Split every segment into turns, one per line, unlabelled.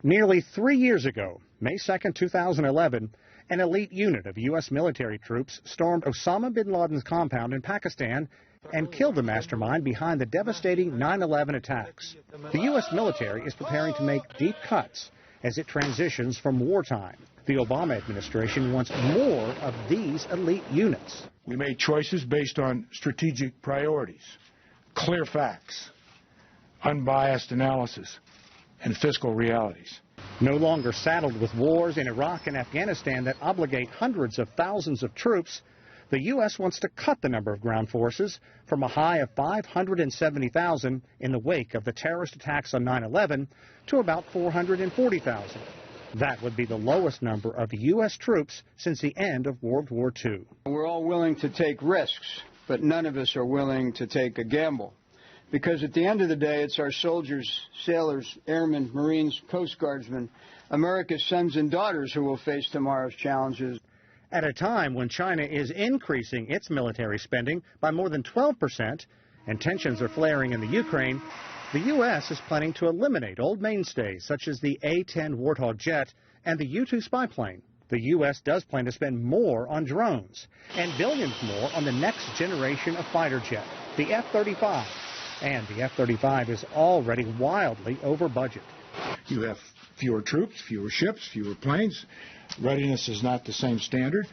Nearly 3 years ago, May 2, 2011, an elite unit of U.S. military troops stormed Osama bin Laden's compound in Pakistan and killed the mastermind behind the devastating 9/11 attacks. The U.S. military is preparing to make deep cuts as it transitions from wartime. The Obama administration wants more of these elite units.
We made choices based on strategic priorities, clear facts, unbiased analysis, and fiscal realities.
No longer saddled with wars in Iraq and Afghanistan that obligate hundreds of thousands of troops, the U.S. wants to cut the number of ground forces from a high of 570,000 in the wake of the terrorist attacks on 9/11 to about 440,000. That would be the lowest number of U.S. troops since the end of World War II.
We're all willing to take risks, but none of us are willing to take a gamble. Because at the end of the day, it's our soldiers, sailors, airmen, Marines, Coast Guardsmen, America's sons and daughters who will face tomorrow's challenges.
At a time when China is increasing its military spending by more than 12% and tensions are flaring in the Ukraine, the U.S. is planning to eliminate old mainstays such as the A-10 Warthog jet and the U-2 spy plane. The U.S. does plan to spend more on drones and billions more on the next generation of fighter jet, the F-35. And the F-35 is already wildly over budget.
You have fewer troops, fewer ships, fewer planes. Readiness is not the same standard.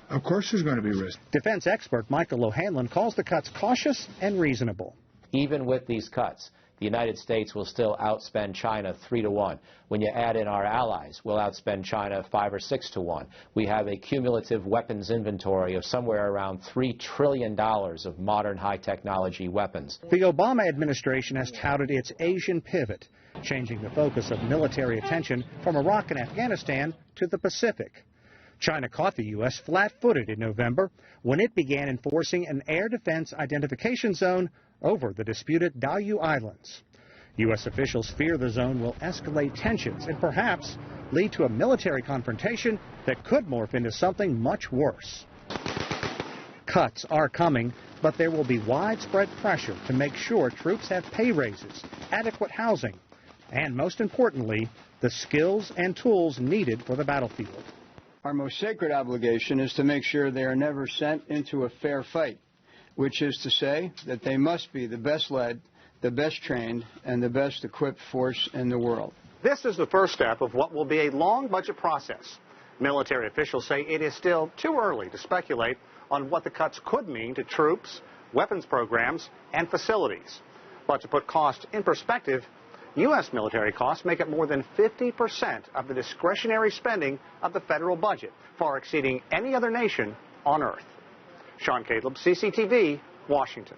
Of course there's going to be risk.
Defense expert Michael O'Hanlon calls the cuts cautious and reasonable.
Even with these cuts, the United States will still outspend China 3-1. When you add in our allies, we'll outspend China 5 or 6-1. We have a cumulative weapons inventory of somewhere around $3 trillion of modern high-technology weapons.
The Obama administration has touted its Asian pivot, changing the focus of military attention from Iraq and Afghanistan to the Pacific. China caught the U.S. flat-footed in November when it began enforcing an air defense identification zone over the disputed Diaoyu Islands. U.S. officials fear the zone will escalate tensions and perhaps lead to a military confrontation that could morph into something much worse. Cuts are coming, but there will be widespread pressure to make sure troops have pay raises, adequate housing, and most importantly, the skills and tools needed for the battlefield.
Our most sacred obligation is to make sure they are never sent into a fair fight, which is to say that they must be the best led, the best trained, and the best equipped force in the world.
This is the first step of what will be a long budget process. Military officials say it is still too early to speculate on what the cuts could mean to troops, weapons programs, and facilities. But to put costs in perspective, U.S. military costs make up more than 50% of the discretionary spending of the federal budget, far exceeding any other nation on earth. Sean Caleb, CCTV, Washington.